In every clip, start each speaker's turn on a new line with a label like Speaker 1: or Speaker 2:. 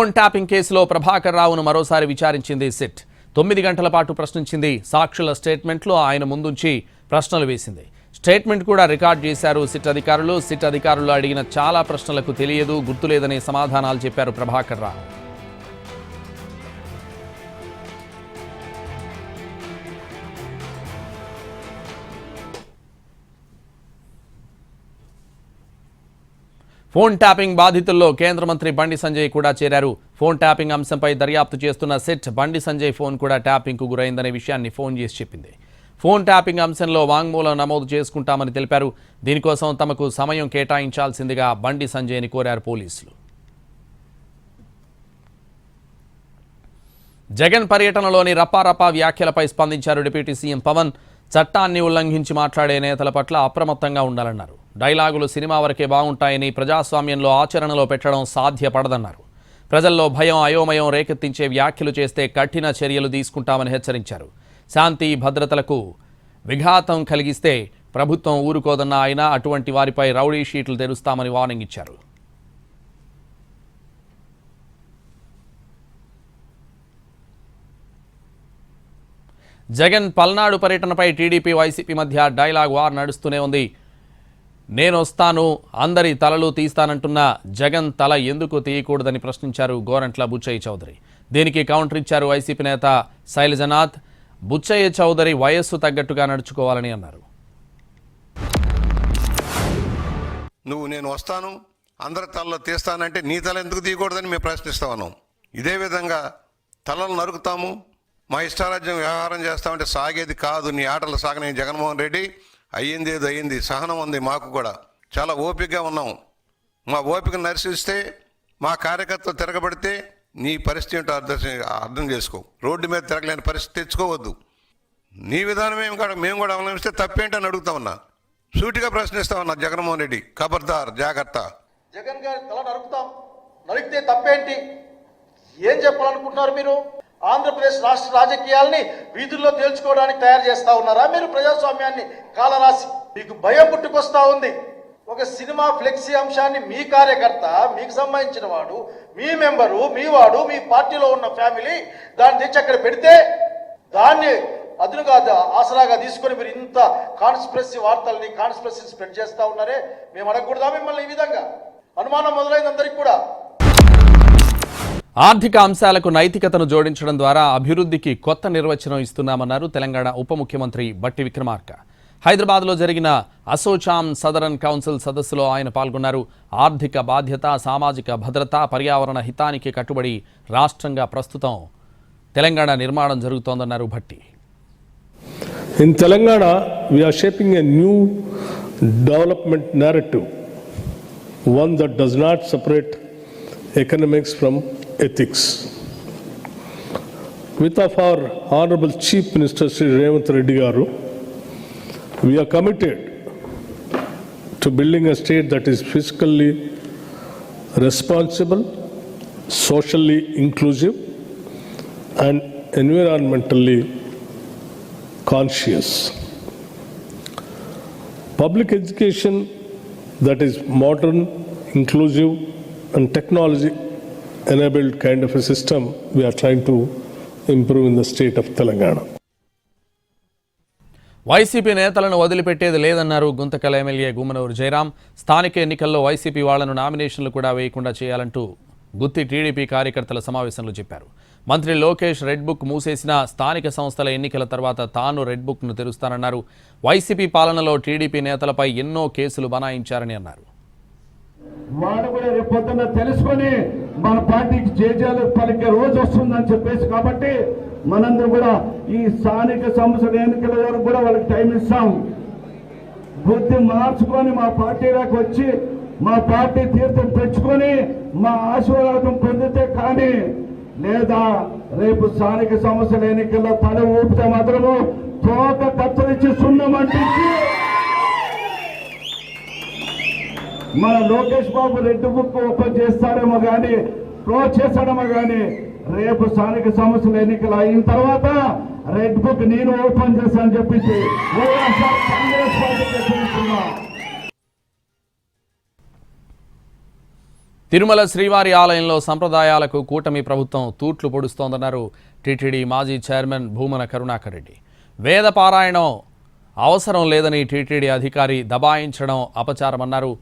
Speaker 1: Phone tapping కేసులో ప్రభాకర్ రావును మరోసారి విచారించింది సిట్. 9 గంటల పాటు ప్రశ్నించింది. సాక్షుల స్టేట్మెంట్లో ఆయన ముందుంచి ప్రశ్నలు వేసింది. స్టేట్మెంట్ కూడా రికార్డ్ చేశారు సిట్ అధికారులు. సిట్ అధికారులు అడిగిన చాలా ప్రశ్నలకు తెలియదు, గుర్తులేదనే సమాధానాలు చెప్పారు ప్రభాకర్ రావు. ఫోన్ ట్యాపింగ్ బాధితుల్లో కేంద్ర మంత్రి బండి సంజయ్ కూడా చేరారు. ఫోన్ ట్యాపింగ్ అంశంపై దర్యాప్తు చేస్తున్న సిట్ బండి సంజయ్ ఫోన్ కూడా ట్యాపింగ్కు గురైందనే విషయాన్ని ఫోన్ చేసి చెప్పింది. ఫోన్ ట్యాపింగ్ అంశంలో వాంగ్మూలం నమోదు చేసుకుంటామని తెలిపారు. దీనికోసం తమకు సమయం కేటాయించాల్సిందిగా బండి సంజయ్ని కోరారు పోలీసులు. జగన్ పర్యటనలోని రపారపా వ్యాఖ్యలపై స్పందించారు డిప్యూటీ సీఎం పవన్. చట్టాన్ని ఉల్లంఘించి మాట్లాడే నేతల పట్ల అప్రమత్తంగా ఉండాలన్నారు. డైలాగులు సినిమా వరకే బాగుంటాయని ప్రజాస్వామ్యంలో ఆచరణలో పెట్టడం సాధ్యపడదన్నారు. ప్రజల్లో భయం అయోమయం రేకెత్తించే వ్యాఖ్యలు చేస్తే కఠిన చర్యలు తీసుకుంటామని హెచ్చరించారు. శాంతి భద్రతలకు విఘాతం కలిగిస్తే ప్రభుత్వం ఊరుకోదన్న ఆయన అటువంటి వారిపై రౌడీ షీట్లు తెరుస్తామని వార్నింగ్ ఇచ్చారు. జగన్ పల్నాడు పర్యటనపై టీడీపీ వైసీపీ మధ్య డైలాగ్ వార్ నడుస్తూనే ఉంది. నేనొస్తాను, అందరి తలలు తీస్తానంటున్న జగన్ తల ఎందుకు తీయకూడదని ప్రశ్నించారు గోరంట్ల బుచ్చయ్య చౌదరి. దీనికి కౌంటర్ ఇచ్చారు వైసీపీ నేత శైలజనాథ్. బుచ్చయ్య చౌదరి వయస్సు తగ్గట్టుగా నడుచుకోవాలని అన్నారు.
Speaker 2: నువ్వు నేను వస్తాను, అందరి తలలో తీస్తానంటే నీ తల ఎందుకు తీయకూడదని మేము ప్రశ్నిస్తా ఉన్నాం. ఇదే విధంగా తలలు నరుకుతాము, మా ఇష్టారాజ్యం వ్యవహారం చేస్తామంటే సాగేది కాదు. నీ ఆటలు సాగని జగన్మోహన్ రెడ్డి. అయ్యింది ఏదో అయ్యింది, సహనం ఉంది మాకు కూడా. చాలా ఓపికగా ఉన్నాం. మా ఓపిక నరిసిస్తే మా కార్యకర్తలు తిరగబడితే నీ పరిస్థితి ఏంటో అర్థం చేసుకో. రోడ్డు మీద తిరగలేని పరిస్థితి తెచ్చుకోవద్దు. నీ విధానమే మేము కూడా అవలంబిస్తే తప్పేంటని అడుగుతా ఉన్నా. సూటిగా ప్రశ్నిస్తా ఉన్నా జగన్మోహన్ రెడ్డి, ఖబర్దార్, జాగ్రత్త.
Speaker 3: జగన్ గారి తల నరుకుతాం, నరికితే తప్పేంటి? ఏం చెప్పాలనుకుంటున్నారు మీరు? ఆంధ్రప్రదేశ్ రాష్ట్ర రాజకీయాల్ని వీధుల్లో తేల్చుకోవడానికి తయారు చేస్తా ఉన్నారా మీరు? ప్రజాస్వామ్యాన్ని కాలరాసి మీకు భయం పుట్టుకొస్తా ఉంది. ఒక సినిమా ఫ్లెక్సీ అంశాన్ని మీ కార్యకర్త, మీకు సంబంధించిన వాడు, మీ మెంబరు, మీ వాడు, మీ పార్టీలో ఉన్న ఫ్యామిలీ దాన్ని తెచ్చి అక్కడ పెడితే దాన్ని అదునుగా ఆసరాగా తీసుకొని మీరు ఇంత కాన్స్పిరసీ వార్తల్ని కాన్స్పిరసీ స్ప్రెడ్ చేస్తా ఉన్నారే. మేము అడగకూడదా మిమ్మల్ని? ఈ విధంగా అనుమానం మొదలైంది అందరికీ కూడా.
Speaker 1: ఆర్థిక అంశాలకు నైతికతను జోడించడం ద్వారా అభివృద్ధికి కొత్త నిర్వచనం ఇస్తున్నామన్నారు తెలంగాణ ఉప ముఖ్యమంత్రి బట్టి విక్రమార్క. హైదరాబాద్లో జరిగిన అసోచామ్ సదరన్ కౌన్సిల్ సదస్సులో ఆయన పాల్గొన్నారు. ఆర్థిక బాధ్యత, సామాజిక భద్రత, పర్యావరణ హితానికి కట్టుబడి రాష్ట్రంగా ప్రస్తుతం తెలంగాణ నిర్మాణం జరుగుతోందన్నారు Bhatti.
Speaker 4: In Telangana, we are shaping a new development narrative, one that does not separate economics from ethics. With of our Honorable Chief Minister Sri Revanth Reddy Garu, we are committed to building a state that is fiscally responsible, socially inclusive, and environmentally conscious. Public education that is modern, inclusive, and technology-enabled kind of a system we are trying to improve in the state of Telangana.
Speaker 1: YCP నేతలను వదిలిపెట్టేది లేదన్నారు Guntakal MLA Gummanuru Jayaram. స్థానిక ఎన్నికల్లో YCP వాళ్లను నామినేషన్లు కూడా వేయకుండా చేయాలంటూ గుత్తి TDP కార్యకర్తల సమావేశంలో చెప్పారు. మంత్రి లోకేష్ రెడ్ బుక్ మూసేసిన స్థానిక సంస్థల ఎన్నికల తర్వాత తాను రెడ్ బుక్ను తెరుస్తానన్నారు. వైసీపీ పాలనలో టీడీపీ నేతలపై ఎన్నో కేసులు బనాయించారని అన్నారు.
Speaker 5: వాడు కూడా రేపు పొద్దున్న తెలుసుకొని మన పార్టీకి జేజేలు పలికే రోజు వస్తుందని చెప్పేసి, కాబట్టి మనందరం కూడా ఈ స్థానిక సంస్థల ఎన్నికల వరకు కూడా వాళ్ళకి టైం ఇస్తాం. బుద్ధి మార్చుకొని మా పార్టీలోకి వచ్చి మా పార్టీ తీర్థం తెచ్చుకొని మా ఆశీర్వాదం పొందితే కానీ, లేదా రేపు స్థానిక సంస్థల ఎన్నికల్లో తల ఊపితే మాత్రము తోక కత్తిరించి సున్నమంటించి మన Lokesh Babu red book open చేస్తాడేమో కానీ, క్లోజ్ చేస్తాడేమో కానీ, రేపు స్థానిక సంస్థల ఎన్నికలు అయిన తర్వాత రెడ్ బుక్ నేను ఓపెన్ చేస్తానని చెప్పించి కాంగ్రెస్ పార్టీకి హెచ్చరిస్తున్నా.
Speaker 1: తిరుమల శ్రీవారి ఆలయంలో సంప్రదాయాలకు కూటమి ప్రభుత్వం తూట్లు పొడుస్తోందన్నారు టీటీడీ మాజీ చైర్మన్ భూమన కరుణాకర్ రెడ్డి. వేద పారాయణం అవసరం లేదని టీటీడీ అధికారి దబాయించడం అపచారమన్నారు.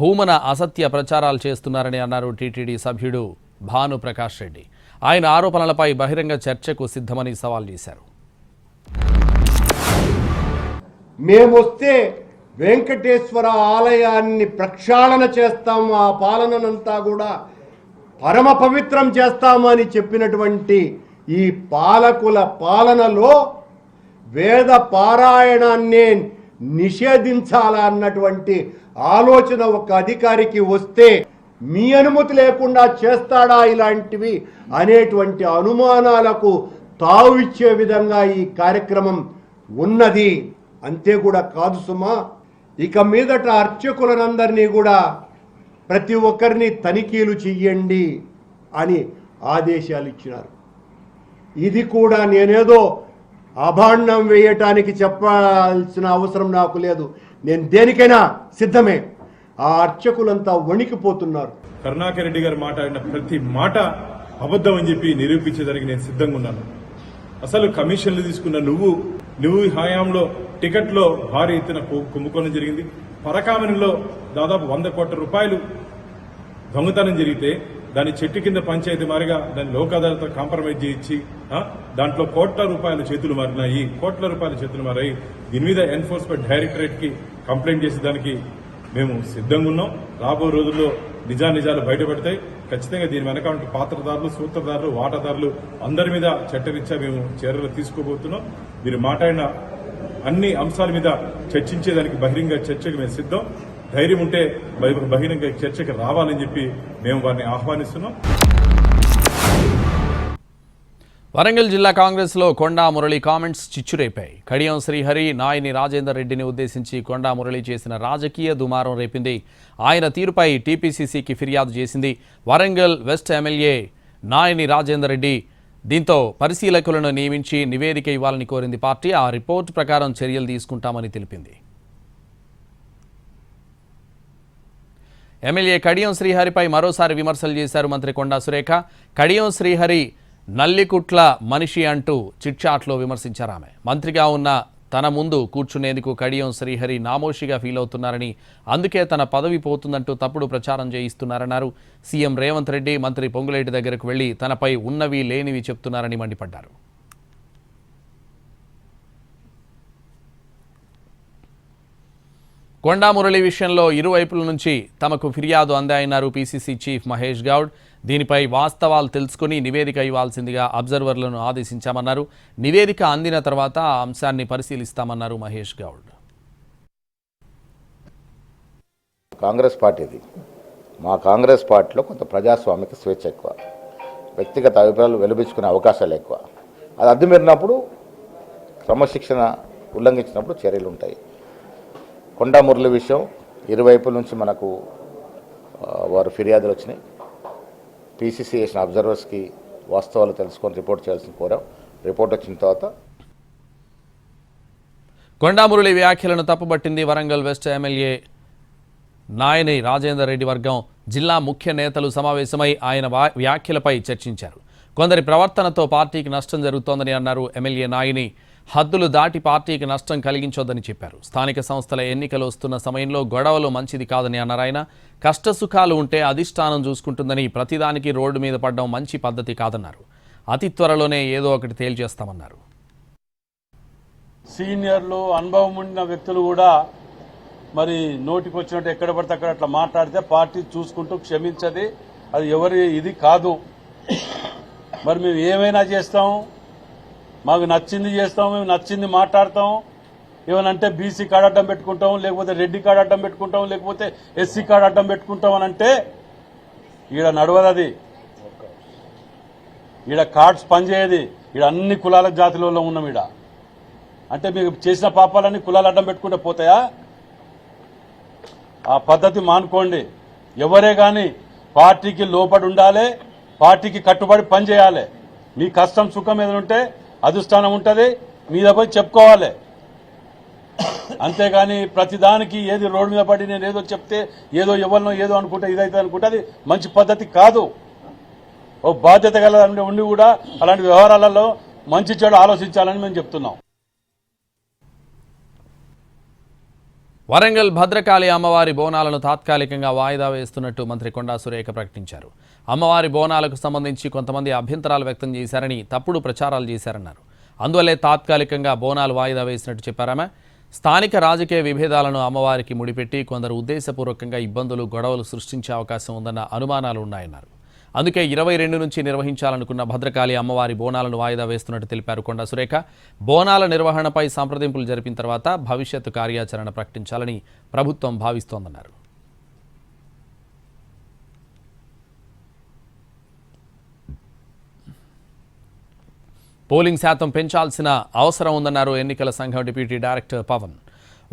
Speaker 1: భూమన అసత్య ప్రచారాలు చేస్తున్నారని అన్నారు టీటీడీ సభ్యుడు భానుప్రకాష్ రెడ్డి. ఆయన ఆరోపణలపై బహిరంగ చర్చకు సిద్ధమని సవాల్ చేశారు.
Speaker 6: మేమొస్తే వెంకటేశ్వర ఆలయాన్ని ప్రక్షాళన చేస్తాము, ఆ పాలననంతా కూడా పరమ పవిత్రం చేస్తామని చెప్పినటువంటి ఈ పాలకుల పాలనలో వేద పారాయణాన్నే నిషేధించాలన్నటువంటి ఆలోచన ఒక అధికారికి వస్తే మీ అనుమతి లేకుండా చేస్తాడా ఇలాంటివి అనేటువంటి అనుమానాలకు తావు ఇచ్చే విధంగా ఈ కార్యక్రమం ఉన్నది. అంతే కూడా కాదు సుమా, ఇక మీదట అర్చకులందరినీ కూడా ప్రతి ఒక్కరిని తనిఖీలు చెయ్యండి అని ఆదేశాలు ఇచ్చినారు. ఇది కూడా నేనేదో అభాండం వేయటానికి చెప్పాల్సిన అవసరం నాకు లేదు. నేను దేనికైనా సిద్ధమే. ఆ అర్చకులంతా వణికిపోతున్నారు.
Speaker 7: కరుణాకర్ రెడ్డి గారు మాట్లాడిన ప్రతి మాట అబద్ధం అని చెప్పి నిరూపించేదానికి నేను సిద్ధంగా ఉన్నాను. అసలు కమిషన్లు తీసుకున్న నువ్వు హయాంలో టికెట్లో భారీ ఎత్తున కుంభకోణం జరిగింది. పరకామణిలో దాదాపు 100 కోట్ల రూపాయలు దొంగతనం జరిగితే దాని చెట్టు కింద పంచాయతీ మారిగా దాని లోక్ అదాలతో కాంప్రమైజ్ చేయించి దాంట్లో కోట్ల రూపాయల చేతులు మారాయి. దీని మీద ఎన్ఫోర్స్మెంట్ డైరెక్టరేట్ కి కంప్లైంట్ చేసేదానికి మేము సిద్ధంగా ఉన్నాం. రాబో రోజుల్లో నిజాలు బయటపడతాయి. ఖచ్చితంగా దీని వెనక ఉంటే పాత్రదారులు, సూత్రధారులు, వాటాదారులు అందరి మీద చట్టరీత్యా మేము చర్యలు తీసుకోబోతున్నాం. మీరు మాట్లాడిన అన్ని అంశాల మీద చర్చించేదానికి బహిరంగ చర్చకు మేము సిద్ధం. ధైర్యం ఉంటే బహిరంగ చర్చకు రావాలని చెప్పి మేము వారిని ఆహ్వానిస్తున్నాం.
Speaker 1: వరంగల్ జిల్లా కాంగ్రెస్లో కొండా మురళి కామెంట్స్ చిచ్చురేపాయి. కడియం శ్రీహరి, నాయని రాజేందర్ రెడ్డిని ఉద్దేశించి కొండా మురళి చేసిన రాజకీయ దుమారం రేపింది. ఆయన తీరుపై టీపీసీసీకి ఫిర్యాదు చేసింది వరంగల్ వెస్ట్ ఎమ్మెల్యే నాయని రాజేందర్ రెడ్డి. దీంతో పరిశీలకులను నియమించి నివేదిక ఇవ్వాలని కోరింది పార్టీ. ఆ రిపోర్టు ప్రకారం చర్యలు తీసుకుంటామని తెలిపింది. ఎమ్మెల్యే కడియం శ్రీహరిపై మరోసారి విమర్శలు చేశారు మంత్రి కొండా సురేఖ. కడియం శ్రీహరి నల్లికుట్ల మనిషి అంటూ చిట్చాట్లో విమర్శించారు ఆమె. మంత్రిగా ఉన్న తన ముందు కూర్చునేందుకు కడియం శ్రీహరి నామోషిగా ఫీల్ అవుతున్నారని, అందుకే తన పదవి పోతుందంటూ తప్పుడు ప్రచారం చేయిస్తున్నారన్నారు. సీఎం రేవంత్ రెడ్డి మంత్రి పొంగులేటి దగ్గరకు వెళ్లి తనపై ఉన్నవి లేనివి చెప్తున్నారని మండిపడ్డారు. కొండా మురళి విషయంలో ఇరువైపుల నుంచి తమకు ఫిర్యాదు అందాయన్నారు పీసీసీ చీఫ్ మహేష్ గౌడ్. దీనిపై వాస్తవాలు తెలుసుకుని నివేదిక ఇవ్వాల్సిందిగా అబ్జర్వర్లను ఆదేశించామన్నారు. నివేదిక అందిన తర్వాత ఆ అంశాన్ని పరిశీలిస్తామన్నారు మహేష్ గౌడ్.
Speaker 8: కాంగ్రెస్ పార్టీది, మా కాంగ్రెస్ పార్టీలో కొంత ప్రజాస్వామిక స్వేచ్ఛ ఎక్కువ, వ్యక్తిగత అభిప్రాయాలు వెలుబించుకునే అవకాశాలు ఎక్కువ. అది అడ్డుమీరినప్పుడు, క్రమశిక్షణ ఉల్లంఘించినప్పుడు చర్యలు ఉంటాయి. కొండా మురళి విషయం ఇరువైపుల నుంచి మనకు వారు ఫిర్యాదులు వచ్చినాయి. పీసీసీ చేసిన అబ్జర్వర్స్కి వాస్తవాలు తెలుసుకొని రిపోర్ట్ చేయాల్సిన కోరాం. రిపోర్ట్ వచ్చిన తర్వాత
Speaker 1: కొండా మురళి వ్యాఖ్యలను తప్పుబట్టింది వరంగల్ వెస్ట్ ఎమ్మెల్యే నాయని రాజేందర్ రెడ్డి వర్గం. జిల్లా ముఖ్య నేతలు సమావేశమై ఆయన వ్యాఖ్యలపై చర్చించారు. కొందరి ప్రవర్తనతో పార్టీకి నష్టం జరుగుతోందని అన్నారు ఎమ్మెల్యే నాయని. హద్దులు దాటి పార్టీకి నష్టం కలిగించొద్దని చెప్పారు. స్థానిక సంస్థల ఎన్నికలు వస్తున్న సమయంలో గొడవలు మంచిది కాదని అన్నారు ఆయన. కష్టసుఖాలు ఉంటే అధిష్టానం చూసుకుంటుందని, ప్రతిదానికి రోడ్డు మీద పడడం మంచి పద్ధతి కాదన్నారు. అతి త్వరలోనే ఏదో ఒకటి తేల్చేస్తామన్నారు.
Speaker 9: సీనియర్లు, అనుభవం ఉన్న వ్యక్తులు కూడా మరి నోటికి వచ్చినట్టు ఎక్కడ పడితే అక్కడ అట్లా మాట్లాడితే పార్టీ చూసుకుంటూ క్షమించది. అది ఎవరి ఇది కాదు. మరి మేము ఏమైనా చేస్తాం, మాకు నచ్చింది చేస్తాం, మేము నచ్చింది మాట్లాడతాం. ఏమనంటే బీసీ కార్డు అడ్డం పెట్టుకుంటాం, లేకపోతే రెడ్డి కార్డు అడ్డం పెట్టుకుంటాం, లేకపోతే ఎస్సీ కార్డు అడ్డం పెట్టుకుంటాం అని అంటే ఈడ నడవదది. ఈడ కార్డ్స్ పనిచేయది. ఈడ అన్ని కులాల జాతిలో ఉన్నాం. ఈడ అంటే మీకు చేసిన పాపాలన్నీ కులాలు అడ్డం పెట్టుకుంటే పోతాయా? ఆ పద్ధతి మానుకోండి. ఎవరే గాని పార్టీకి లోపడి ఉండాలి, పార్టీకి కట్టుబడి పనిచేయాలి. మీ కష్టం సుఖం ఏదైనా ఉంటే అధిష్టానం ఉంటుంది, మీద పోయి చెప్పుకోవాలి. అంతేగాని ప్రతిదానికి ఏది రోడ్డు మీద పడి నేను ఏదో చెప్తే ఏదో ఎవరినో ఏదో అనుకుంటే ఇదైతే అనుకుంటే అది మంచి పద్ధతి కాదు. ఓ బాధ్యత గల ఉండి కూడా అలాంటి వ్యవహారాలలో మంచి చెడు ఆలోచించాలని మేము చెప్తున్నాం.
Speaker 1: వరంగల్ భద్రకాళి అమ్మవారి బోనాలను తాత్కాలికంగా వాయిదా వేస్తున్నట్టు మంత్రి కొండా సురేఖ ప్రకటించారు. అమ్మవారి బోనాలకు సంబంధించి కొంతమంది అభ్యంతరాలు వ్యక్తం చేశారని, తప్పుడు ప్రచారాలు చేశారన్నారు. అందువల్లే తాత్కాలికంగా బోనాలు వాయిదా వేసినట్టు చెప్పారామె. స్థానిక రాజకీయ విభేదాలను అమ్మవారికి ముడిపెట్టి కొందరు ఉద్దేశపూర్వకంగా ఇబ్బందులు, గొడవలు సృష్టించే అవకాశం ఉందన్న అనుమానాలు ఉన్నాయన్నారు. అందుకే 22 నుంచి నిర్వహించాలనుకున్న భద్రకాళి అమ్మవారి బోనాలను వాయిదా వేస్తున్నట్టు తెలిపారు కొండా సురేఖ. బోనాల నిర్వహణపై సంప్రదింపులు జరిపిన తర్వాత భవిష్యత్తు కార్యాచరణ ప్రకటించాలని ప్రభుత్వం భావిస్తోందన్నారు. పోలింగ్ శాతం పెంచాల్సిన అవసరం ఉందన్నారు ఎన్నికల సంఘం డిప్యూటీ డైరెక్టర్ పవన్.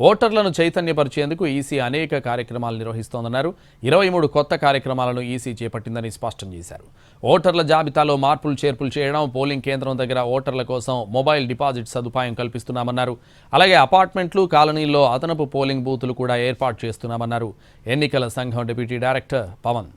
Speaker 1: ఓటర్లను చైతన్యపరిచేందుకు ఈసీ అనేక కార్యక్రమాలు నిర్వహిస్తోందన్నారు. 23 కొత్త కార్యక్రమాలను ఈసీ చేపట్టిందని స్పష్టం చేశారు. ఓటర్ల జాబితాలో మార్పులు చేర్పులు చేయడం, పోలింగ్ కేంద్రం దగ్గర ఓటర్ల కోసం మొబైల్ డిపాజిట్ సదుపాయం కల్పిస్తున్నామన్నారు. అలాగే అపార్ట్మెంట్లు, కాలనీల్లో అదనపు పోలింగ్ బూతులు కూడా ఏర్పాటు చేస్తున్నామన్నారు ఎన్నికల సంఘం డిప్యూటీ డైరెక్టర్ పవన్.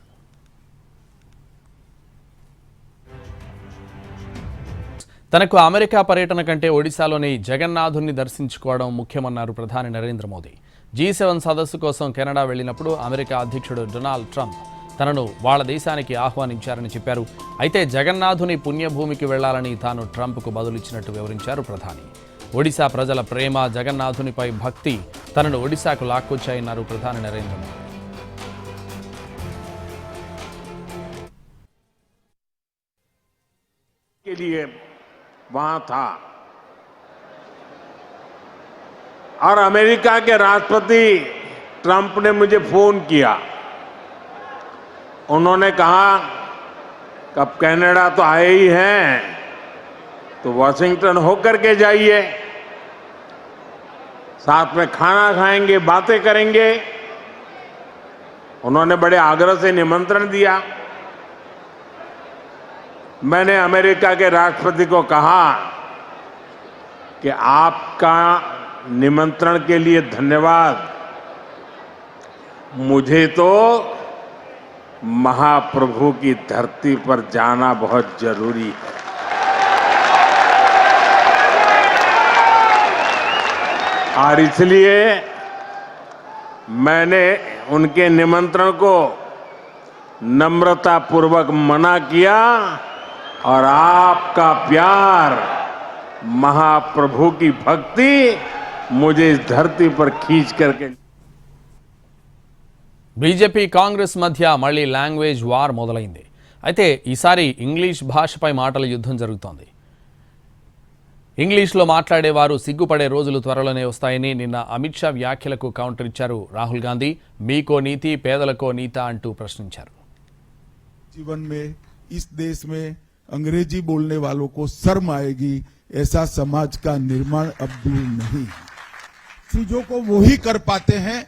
Speaker 1: తనకు అమెరికా పర్యటన కంటే ఒడిశాలోని జగన్నాథుని దర్శించుకోవడం ముఖ్యమన్నారు ప్రధాని నరేంద్ర మోదీ. G7 సదస్సు కోసం కెనడా వెళ్లినప్పుడు అమెరికా అధ్యక్షుడు డొనాల్డ్ ట్రంప్ తనను వాళ్ళ దేశానికి ఆహ్వానించారని చెప్పారు. అయితే జగన్నాథుని పుణ్యభూమికి వెళ్లాలని తాను ట్రంప్కు బదులిచ్చినట్టు వివరించారు ప్రధాని. ఒడిశా ప్రజల ప్రేమ, జగన్నాథునిపై భక్తి తనను ఒడిశాకు లాక్కొచ్చాయన్నారు ప్రధాని నరేంద్ర మోదీ.
Speaker 10: वहां था और अमेरिका के राष्ट्रपति ट्रंप ने मुझे फोन किया. उन्होंने कहा कि अब कनाडा तो आए ही हैं तो वाशिंगटन होकर के जाइए, साथ में खाना खाएंगे, बातें करेंगे. उन्होंने बड़े आग्रह से निमंत्रण दिया. मैंने अमेरिका के राष्ट्रपति को कहा कि आपका निमंत्रण के लिए धन्यवाद, मुझे तो महाप्रभु की धरती पर जाना बहुत जरूरी है. और इसलिए मैंने उनके निमंत्रण को नम्रतापूर्वक मना किया और आपका प्यार, महाप्रभु की भक्ति मुझे इस धरती पर खींच करके.
Speaker 1: బీజేపీ కాంగ్రెస్ మధ్య మళ్ళీ లాంగ్వేజ్ వార్ మొదలైంది. అయితే ఈసారి ఇంగ్లీష్ భాషపై మాటల యుద్ధం జరుగుతోంది. ఇంగ్లీష్లో మాట్లాడేవారు సిగ్గుపడే రోజులు త్వరలోనే వస్తాయని నిన్న అమిత్ షా వ్యాఖ్యలకు కౌంటర్ ఇచ్చారు రాహుల్ గాంధీ. మీకో నీతి, పేదలకో నీతా అంటూ ప్రశ్నించారు.
Speaker 11: जीवन में इस देश में अंग्रेजी बोलने वालों को शर्म आएगी, ऐसा समाज का निर्माण अब दूर नहीं. चीजों को वो ही कर पाते हैं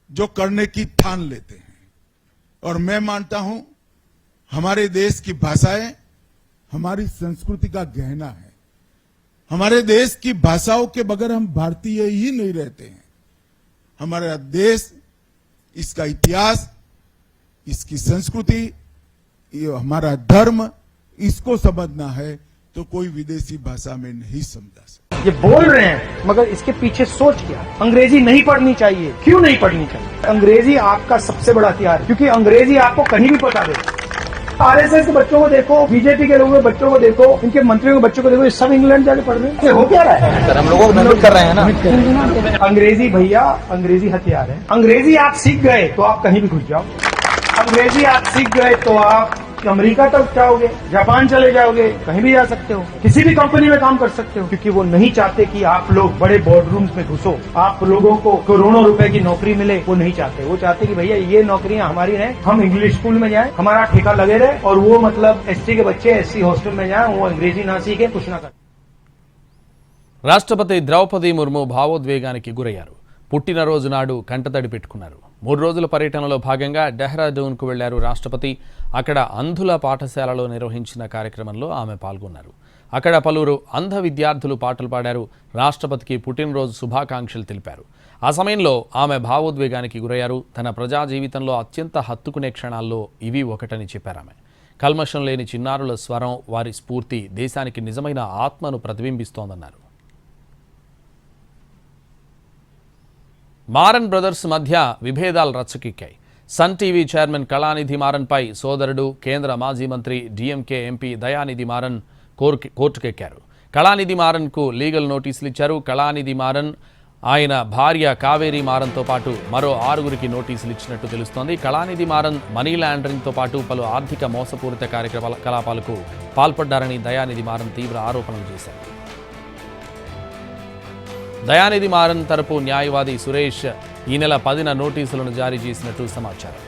Speaker 11: जो करने की ठान लेते हैं. और मैं मानता हूं हमारे देश की भाषाएं हमारी संस्कृति का गहना है. हमारे देश की भाषाओं के बगैर हम भारतीय ही नहीं रहते हैं. हमारा देश, इसका इतिहास, इसकी संस्कृति, ये हमारा धर्म, इसको समझना है तो कोई विदेशी भाषा में नहीं समझा सकता.
Speaker 3: ये बोल रहे हैं मगर इसके पीछे सोच क्या? अंग्रेजी नहीं पढ़नी चाहिए. क्यों नहीं पढ़नी चाहिए? अंग्रेजी आपका सबसे बड़ा हथियार है, क्योंकि अंग्रेजी आपको कहीं भी पता देगा. आरएसएस के बच्चों को देखो, बीजेपी के लोगों के बच्चों को देखो, इनके मंत्रियों के बच्चों को देखो, ये सब इंग्लैंड जाके पढ़ रहे हैं. हो क्या रहा है? सर, हम लोगों को मदद कर रहे हैं ना. अंग्रेजी भैया, अंग्रेजी हथियार है. अंग्रेजी आप सीख गए तो आप कहीं भी घुस जाओ. अंग्रेजी आप सीख गए तो आप अमेरिका तक जाओगे, जापान चले जाओगे, कहीं भी जा सकते हो, किसी भी कंपनी में काम कर सकते हो. क्योंकि वो नहीं चाहते कि आप लोग बड़े बोर्ड रूम्स में घुसो, आप लोगों को करोड़ों रुपए की नौकरी मिले. वो नहीं चाहते. वो चाहते कि भैया ये नौकरियां हमारी हैं, हम इंग्लिश स्कूल में जाएं, हमारा ठेका लगे रहे, और वो मतलब एसटी के बच्चे एससी हॉस्टल में जाएं, वो अंग्रेजी ना सीखे, कुछ ना करें. రాష్ట్రపతి ద్రౌపది ముర్ము భావోద్వేగానికి గురయ్యారు. పుట్టినరోజు నాడు కంటతడి పెట్టుకున్నారు. 3 రోజుల పర్యటనలో భాగంగా డెహ్రాడూన్కు వెళ్లారు రాష్ట్రపతి. అక్కడ అంధుల పాఠశాలలో నిర్వహించిన కార్యక్రమంలో ఆమె పాల్గొన్నారు.
Speaker 1: అక్కడ పలువురు అంధ విద్యార్థులు పాటలు పాడారు. రాష్ట్రపతికి పుట్టినరోజు శుభాకాంక్షలు తెలిపారు. ఆ సమయంలో ఆమె భావోద్వేగానికి గురయ్యారు. తన ప్రజా జీవితంలో అత్యంత హత్తుకునే క్షణాల్లో ఇవి ఒకటని చెప్పారామె. కల్మషం లేని చిన్నారుల స్వరం, వారి స్ఫూర్తి దేశానికి నిజమైన ఆత్మను ప్రతిబింబిస్తోందన్నారు. మారన్ బ్రదర్స్ మధ్య విభేదాలు రచ్చకెక్కాయి. సన్ టీవీ చైర్మన్ కళానిధి మారన్పై సోదరుడు కేంద్ర మాజీ మంత్రి డీఎంకే ఎంపీ దయానిధి మారన్ కోర్టుకెక్కారు. కళానిధి మారన్కు లీగల్ నోటీసులు ఇచ్చారు. కళానిధి మారన్, ఆయన భార్య కావేరీ మారన్తో పాటు మరో 6గురికి నోటీసులు ఇచ్చినట్టు తెలుస్తోంది. కళానిధి మారన్ మనీ లాండరింగ్తో పాటు పలు ఆర్థిక మోసపూరిత కార్యకలాపాలకు పాల్పడ్డారని దయానిధి మారన్ తీవ్ర ఆరోపణలు చేశారు. దయానిధి మారన్ తరపు న్యాయవాది సురేష్ ఈ నెల 10న నోటీసులను జారీ చేసినట్టు సమాచారం.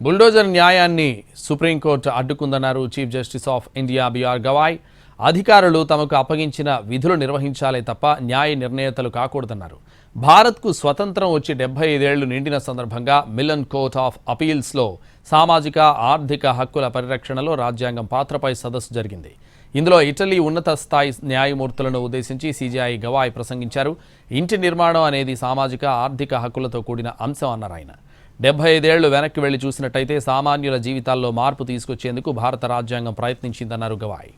Speaker 1: బుల్డోజర్ న్యాయాన్ని సుప్రీంకోర్టు అడ్డుకుందన్నారు chief justice of India BR Gavai. అధికారులు తమకు అప్పగించిన విధులు నిర్వహించాలే తప్ప న్యాయ నిర్ణేతలు కాకూడదన్నారు. భారత్కు స్వతంత్రం వచ్చి 75 ఏళ్లు నిండిన సందర్భంగా మిలన్ కోర్ట్ ఆఫ్ అపీల్స్లో సామాజిక ఆర్థిక హక్కుల పరిరక్షణలో రాజ్యాంగం పాత్రపై సదస్సు జరిగింది. ఇందులో ఇటలీ ఉన్నత స్థాయి న్యాయమూర్తులను ఉద్దేశించి సీజేఐ గవాయ్ ప్రసంగించారు. ఇంటి నిర్మాణం అనేది సామాజిక ఆర్థిక హక్కులతో కూడిన అంశం అన్నారు ఆయన. 75 ఏళ్లు వెనక్కి వెళ్లి చూసినట్టయితే సామాన్యుల జీవితాల్లో మార్పు తీసుకొచ్చేందుకు భారత రాజ్యాంగం ప్రయత్నించిందన్నారు గవాయ్.